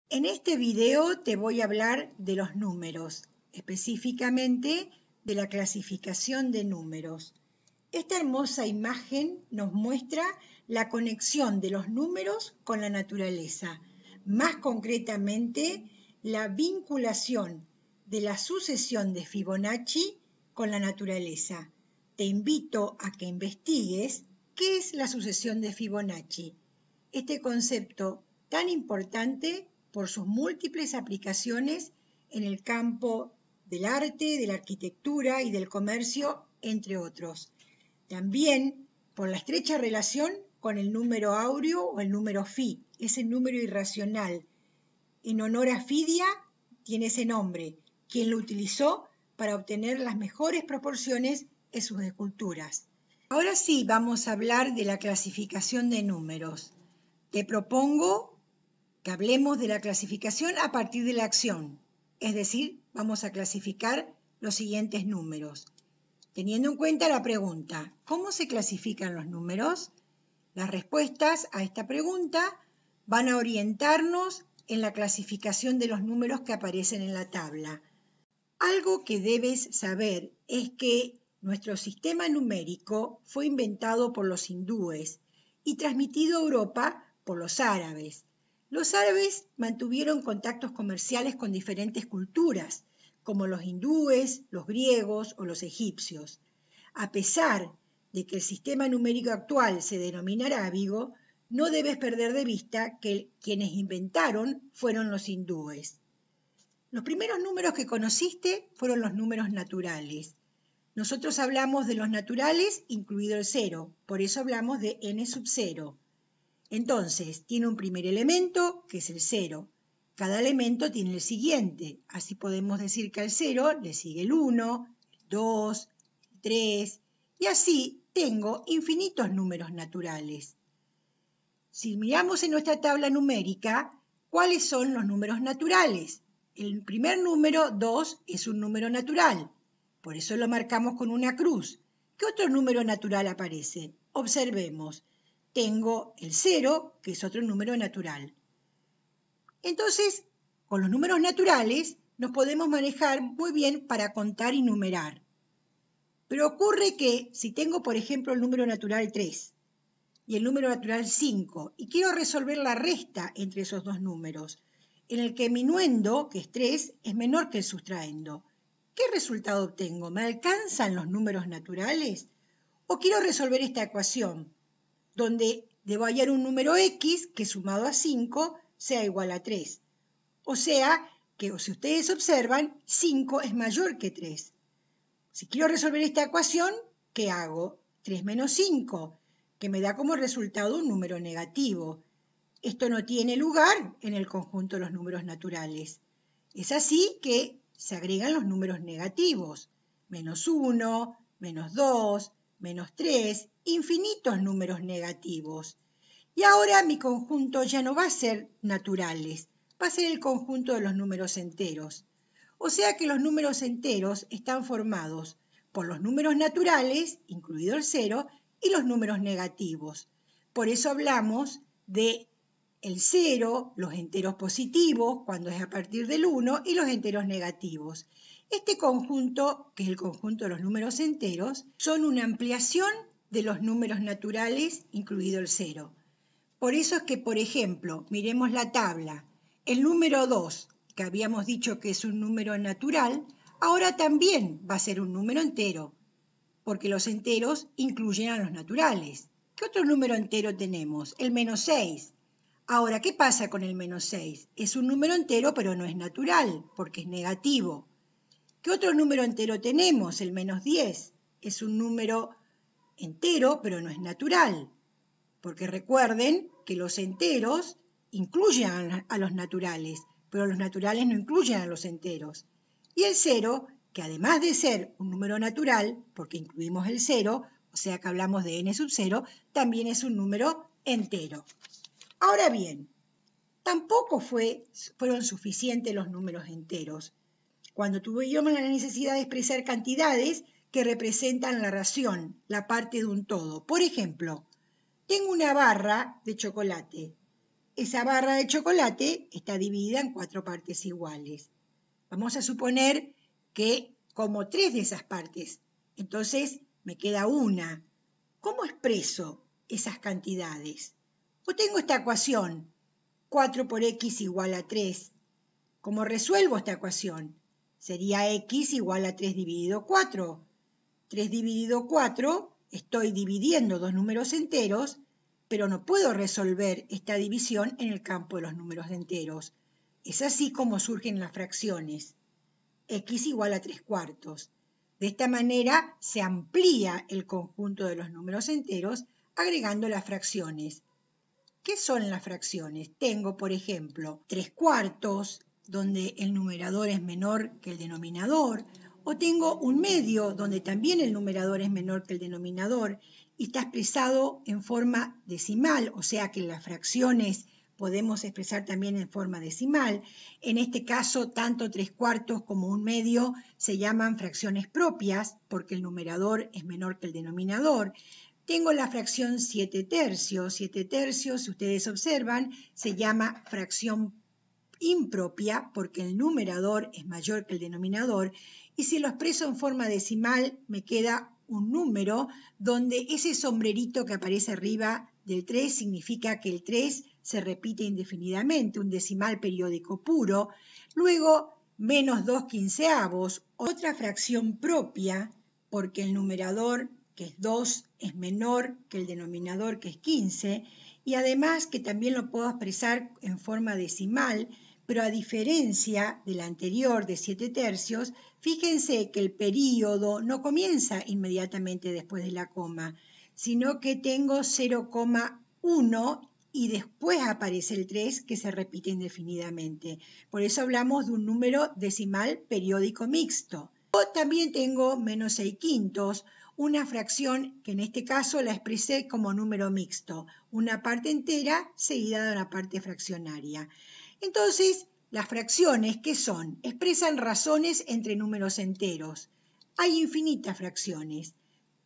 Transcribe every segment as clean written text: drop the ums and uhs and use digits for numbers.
En este video te voy a hablar de los números, específicamente de la clasificación de números. Esta hermosa imagen nos muestra la conexión de los números con la naturaleza, más concretamente la vinculación de la sucesión de Fibonacci con la naturaleza. Te invito a que investigues qué es la sucesión de Fibonacci. Este concepto tan importante por sus múltiples aplicaciones en el campo del arte, de la arquitectura y del comercio, entre otros. También por la estrecha relación con el número áureo o el número phi, ese número irracional. En honor a Fidia tiene ese nombre, quien lo utilizó para obtener las mejores proporciones en sus esculturas. Ahora sí vamos a hablar de la clasificación de números. Te propongo que hablemos de la clasificación a partir de la acción, es decir, vamos a clasificar los siguientes números. Teniendo en cuenta la pregunta, ¿cómo se clasifican los números? Las respuestas a esta pregunta van a orientarnos en la clasificación de los números que aparecen en la tabla. Algo que debes saber es que nuestro sistema numérico fue inventado por los hindúes y transmitido a Europa por los árabes. Los árabes mantuvieron contactos comerciales con diferentes culturas, como los hindúes, los griegos o los egipcios. A pesar de que el sistema numérico actual se denomina arábigo, no debes perder de vista que quienes inventaron fueron los hindúes. Los primeros números que conociste fueron los números naturales. Nosotros hablamos de los naturales, incluido el cero, por eso hablamos de n sub 0. Entonces, tiene un primer elemento, que es el 0. Cada elemento tiene el siguiente. Así podemos decir que al 0 le sigue el 1, el 2, el 3, y así tengo infinitos números naturales. Si miramos en nuestra tabla numérica, ¿cuáles son los números naturales? El primer número, 2, es un número natural. Por eso lo marcamos con una cruz. ¿Qué otro número natural aparece? Observemos. Tengo el 0, que es otro número natural. Entonces, con los números naturales nos podemos manejar muy bien para contar y numerar. Pero ocurre que si tengo, por ejemplo, el número natural 3 y el número natural 5 y quiero resolver la resta entre esos dos números, en el que mi nuendo, que es 3, es menor que el sustraendo, ¿qué resultado obtengo? ¿Me alcanzan los números naturales? ¿O quiero resolver esta ecuación, donde debo hallar un número x que sumado a 5 sea igual a 3? O sea que, si ustedes observan, 5 es mayor que 3. Si quiero resolver esta ecuación, ¿qué hago? 3 menos 5, que me da como resultado un número negativo. Esto no tiene lugar en el conjunto de los números naturales. Es así que se agregan los números negativos. Menos 1, menos 2, menos 3, infinitos números negativos. Y ahora mi conjunto ya no va a ser naturales, va a ser el conjunto de los números enteros. O sea que los números enteros están formados por los números naturales, incluido el 0, y los números negativos. Por eso hablamos de el 0, los enteros positivos, cuando es a partir del 1, y los enteros negativos. Este conjunto, que es el conjunto de los números enteros, son una ampliación de los números naturales, incluido el 0. Por eso es que, por ejemplo, miremos la tabla. El número 2, que habíamos dicho que es un número natural, ahora también va a ser un número entero, porque los enteros incluyen a los naturales. ¿Qué otro número entero tenemos? El menos 6. Ahora, ¿qué pasa con el menos 6? Es un número entero, pero no es natural, porque es negativo. ¿Qué otro número entero tenemos? El menos 10. Es un número entero, pero no es natural, porque recuerden que los enteros incluyen a los naturales, pero los naturales no incluyen a los enteros. Y el 0, que además de ser un número natural, porque incluimos el 0, o sea que hablamos de n sub 0, también es un número entero. Ahora bien, tampoco fueron suficientes los números enteros. Cuando tuvimos la necesidad de expresar cantidades que representan la ración, la parte de un todo. Por ejemplo, tengo una barra de chocolate. esa barra de chocolate está dividida en 4 partes iguales. Vamos a suponer que como 3 de esas partes, entonces me queda una. ¿Cómo expreso esas cantidades? O tengo esta ecuación, 4 por x igual a 3. ¿Cómo resuelvo esta ecuación? Sería x igual a 3 dividido 4. 3 dividido 4, estoy dividiendo dos números enteros, pero no puedo resolver esta división en el campo de los números enteros. Es así como surgen las fracciones. X igual a 3 cuartos. De esta manera se amplía el conjunto de los números enteros agregando las fracciones. ¿Qué son las fracciones? Tengo, por ejemplo, 3 cuartos, donde el numerador es menor que el denominador, o tengo un medio, donde también el numerador es menor que el denominador, y está expresado en forma decimal, o sea que las fracciones podemos expresar también en forma decimal. En este caso, tanto 3 cuartos como un medio se llaman fracciones propias, porque el numerador es menor que el denominador. Tengo la fracción 7 tercios. 7 tercios, si ustedes observan, se llama fracción impropia porque el numerador es mayor que el denominador. Y si lo expreso en forma decimal, me queda un número donde ese sombrerito que aparece arriba del 3 significa que el 3 se repite indefinidamente, un decimal periódico puro. Luego, menos 2 quinceavos, otra fracción propia, porque el numerador, que es 2, es menor que el denominador, que es 15, y además que también lo puedo expresar en forma decimal, pero a diferencia de la anterior de 7 tercios, fíjense que el período no comienza inmediatamente después de la coma, sino que tengo 0,1 y después aparece el 3 que se repite indefinidamente. Por eso hablamos de un número decimal periódico mixto. O también tengo menos 6 quintos, una fracción que en este caso la expresé como número mixto, una parte entera seguida de una parte fraccionaria. Entonces, las fracciones, ¿qué son? Expresan razones entre números enteros. Hay infinitas fracciones.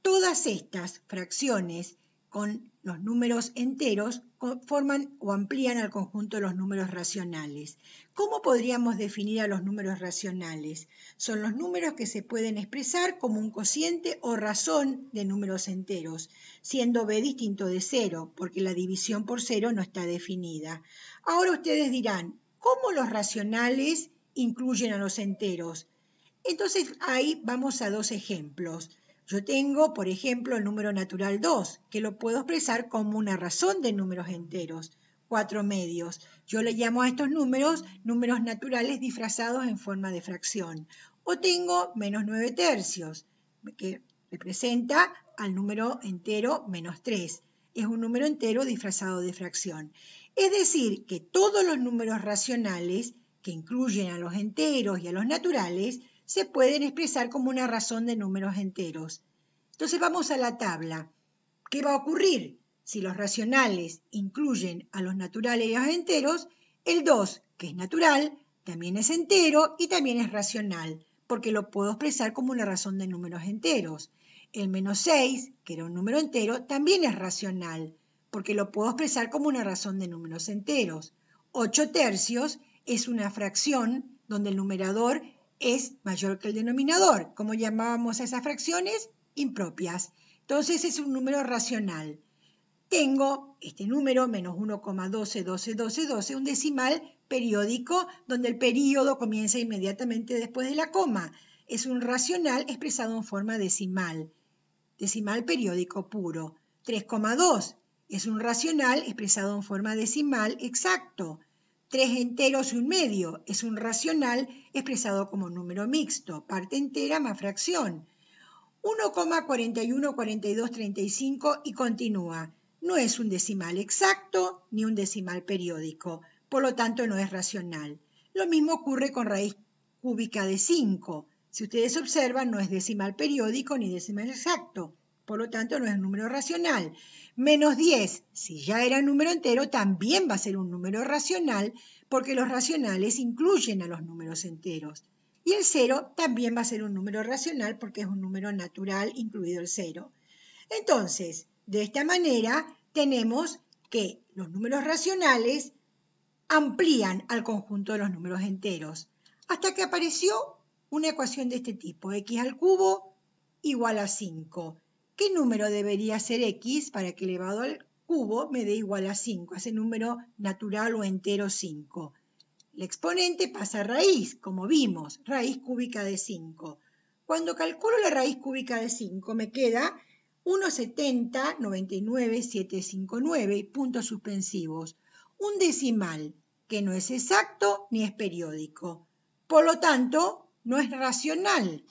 Todas estas fracciones con los números enteros forman o amplían al conjunto de los números racionales. ¿Cómo podríamos definir a los números racionales? Son los números que se pueden expresar como un cociente o razón de números enteros, siendo b distinto de 0, porque la división por 0 no está definida. Ahora ustedes dirán, ¿cómo los racionales incluyen a los enteros? Entonces ahí vamos a dos ejemplos. Yo tengo, por ejemplo, el número natural 2, que lo puedo expresar como una razón de números enteros, 4 medios. Yo le llamo a estos números números naturales disfrazados en forma de fracción. O tengo menos 9 tercios, que representa al número entero menos 3. Es un número entero disfrazado de fracción. Es decir, que todos los números racionales, que incluyen a los enteros y a los naturales, se pueden expresar como una razón de números enteros. Entonces vamos a la tabla. ¿Qué va a ocurrir? Si los racionales incluyen a los naturales y a los enteros, el 2, que es natural, también es entero y también es racional, porque lo puedo expresar como una razón de números enteros. El menos 6, que era un número entero, también es racional, porque lo puedo expresar como una razón de números enteros. 8 tercios es una fracción donde el numerador es mayor que el denominador. ¿Cómo llamábamos a esas fracciones? Impropias. Entonces es un número racional. Tengo este número, menos 1,121212, un decimal periódico donde el período comienza inmediatamente después de la coma. Es un racional expresado en forma decimal periódico puro. 3,2 es un racional expresado en forma decimal exacto. 3 enteros y un medio es un racional expresado como número mixto, parte entera más fracción. 1,414235 y continúa. No es un decimal exacto ni un decimal periódico, por lo tanto no es racional. Lo mismo ocurre con raíz cúbica de 5. Si ustedes observan, no es decimal periódico ni decimal exacto, por lo tanto no es un número racional. Menos 10, si ya era un número entero, también va a ser un número racional porque los racionales incluyen a los números enteros. Y el 0 también va a ser un número racional porque es un número natural incluido el 0. Entonces, de esta manera tenemos que los números racionales amplían al conjunto de los números enteros, hasta que apareció una ecuación de este tipo, x al cubo igual a 5. ¿Qué número debería ser x para que elevado al cubo me dé igual a 5, ese número natural o entero 5? El exponente pasa a raíz, como vimos, raíz cúbica de 5. Cuando calculo la raíz cúbica de 5 me queda 1,70,99,759 y puntos suspensivos. Un decimal que no es exacto ni es periódico. Por lo tanto, no es racional.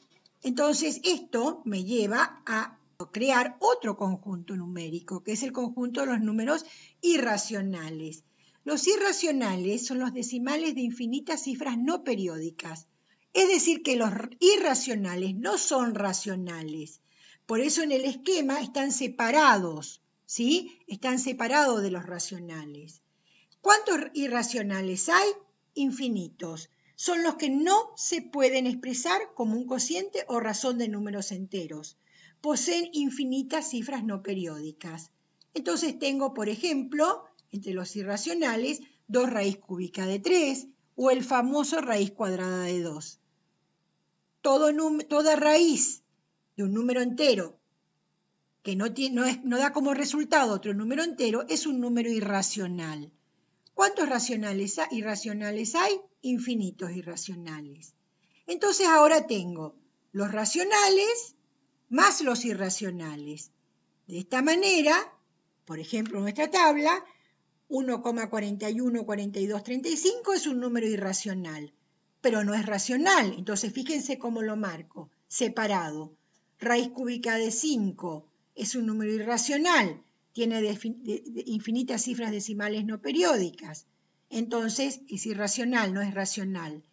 Entonces, esto me lleva a crear otro conjunto numérico, que es el conjunto de los números irracionales. Los irracionales son los decimales de infinitas cifras no periódicas. Es decir, que los irracionales no son racionales. Por eso en el esquema están separados, ¿sí? Están separados de los racionales. ¿Cuántos irracionales hay? Infinitos. Son los que no se pueden expresar como un cociente o razón de números enteros. Poseen infinitas cifras no periódicas. Entonces tengo, por ejemplo, entre los irracionales, 2 raíz cúbica de 3 o el famoso raíz cuadrada de 2. Toda raíz de un número entero que no da como resultado otro número entero es un número irracional. ¿Cuántos irracionales hay? Infinitos irracionales. Entonces ahora tengo los racionales más los irracionales. De esta manera, por ejemplo, en nuestra tabla, 1,414235 es un número irracional, pero no es racional. Entonces, fíjense cómo lo marco, separado. Raíz cúbica de 5 es un número irracional, tiene infinitas cifras decimales no periódicas. Entonces, es irracional, no es racional.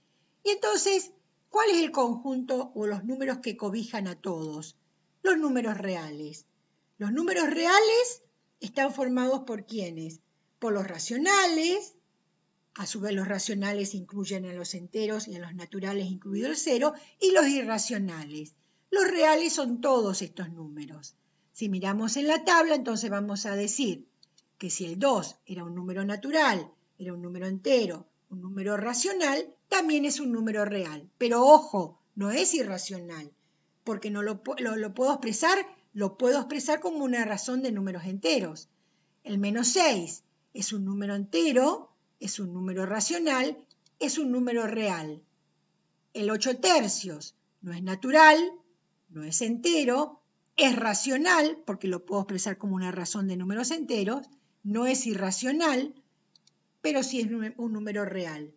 Y entonces, ¿cuál es el conjunto o los números que cobijan a todos? Los números reales. Los números reales están formados por ¿quiénes? Por los racionales, a su vez los racionales incluyen a los enteros y a los naturales incluido el 0, y los irracionales. Los reales son todos estos números. Si miramos en la tabla, entonces vamos a decir que si el 2 era un número natural, era un número entero, un número racional, también es un número real. Pero ojo, no es irracional, porque no lo puedo expresar como una razón de números enteros. El -6 es un número entero, es un número racional, es un número real. El 8/3 no es natural, no es entero, es racional, porque lo puedo expresar como una razón de números enteros, no es irracional, pero sí es un número real.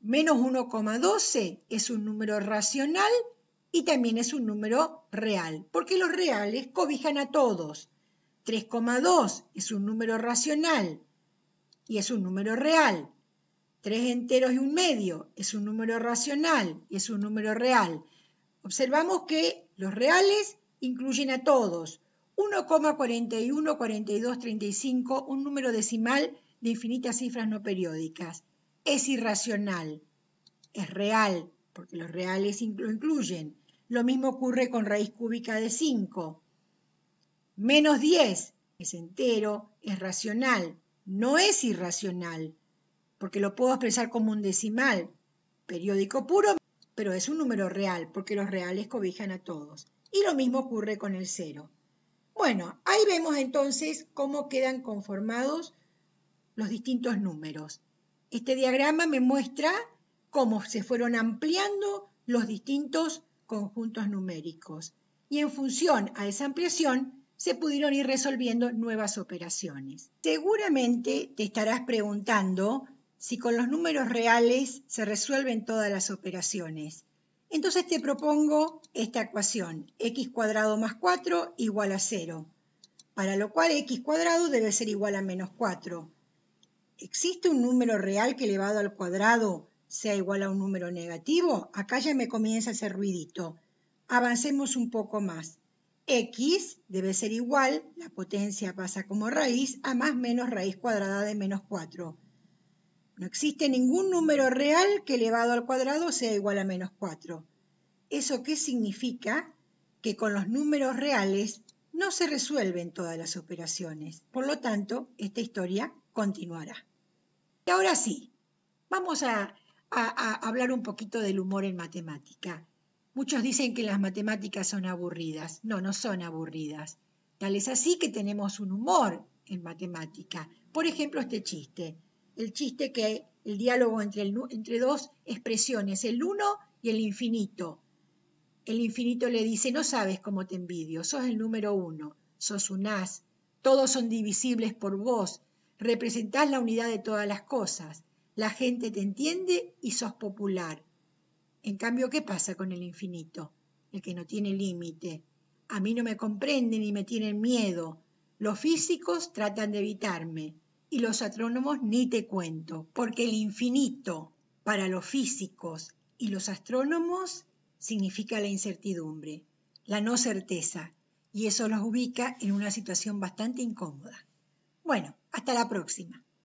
-1,12 es un número racional y también es un número real, porque los reales cobijan a todos. 3,2 es un número racional y es un número real. 3 enteros y un medio es un número racional y es un número real. Observamos que los reales incluyen a todos. 1,414235, un número decimal de infinitas cifras no periódicas. Es irracional, es real, porque los reales lo incluyen. Lo mismo ocurre con raíz cúbica de 5. -10 es entero, es racional, no es irracional, porque lo puedo expresar como un decimal, periódico puro, pero es un número real, porque los reales cobijan a todos. Y lo mismo ocurre con el 0. Bueno, ahí vemos entonces cómo quedan conformados los distintos números. Este diagrama me muestra cómo se fueron ampliando los distintos conjuntos numéricos. Y en función a esa ampliación, se pudieron ir resolviendo nuevas operaciones. Seguramente te estarás preguntando si con los números reales se resuelven todas las operaciones. Entonces te propongo esta ecuación, x² más 4 igual a 0, para lo cual x² debe ser igual a -4. ¿Existe un número real que elevado al cuadrado sea igual a un número negativo? Acá ya me comienza a hacer ruidito. Avancemos un poco más. X debe ser igual, la potencia pasa como raíz, a más menos raíz cuadrada de -4. No existe ningún número real que elevado al cuadrado sea igual a -4. ¿Eso qué significa? Que con los números reales no se resuelven todas las operaciones. Por lo tanto, esta historia continuará. Y ahora sí, vamos a hablar un poquito del humor en matemática. Muchos dicen que las matemáticas son aburridas. No, no son aburridas. Tal es así que tenemos un humor en matemática. Por ejemplo, este chiste. El chiste que el diálogo entre dos expresiones, el 1 y el infinito. El infinito le dice, no sabes cómo te envidio, sos el número 1, sos un as, todos son divisibles por vos, representás la unidad de todas las cosas, la gente te entiende y sos popular. En cambio, ¿qué pasa con el infinito? El que no tiene límite. A mí no me comprenden y me tienen miedo. Los físicos tratan de evitarme y los astrónomos ni te cuento, porque el infinito para los físicos y los astrónomos significa la incertidumbre, la no certeza, y eso los ubica en una situación bastante incómoda. Bueno, hasta la próxima.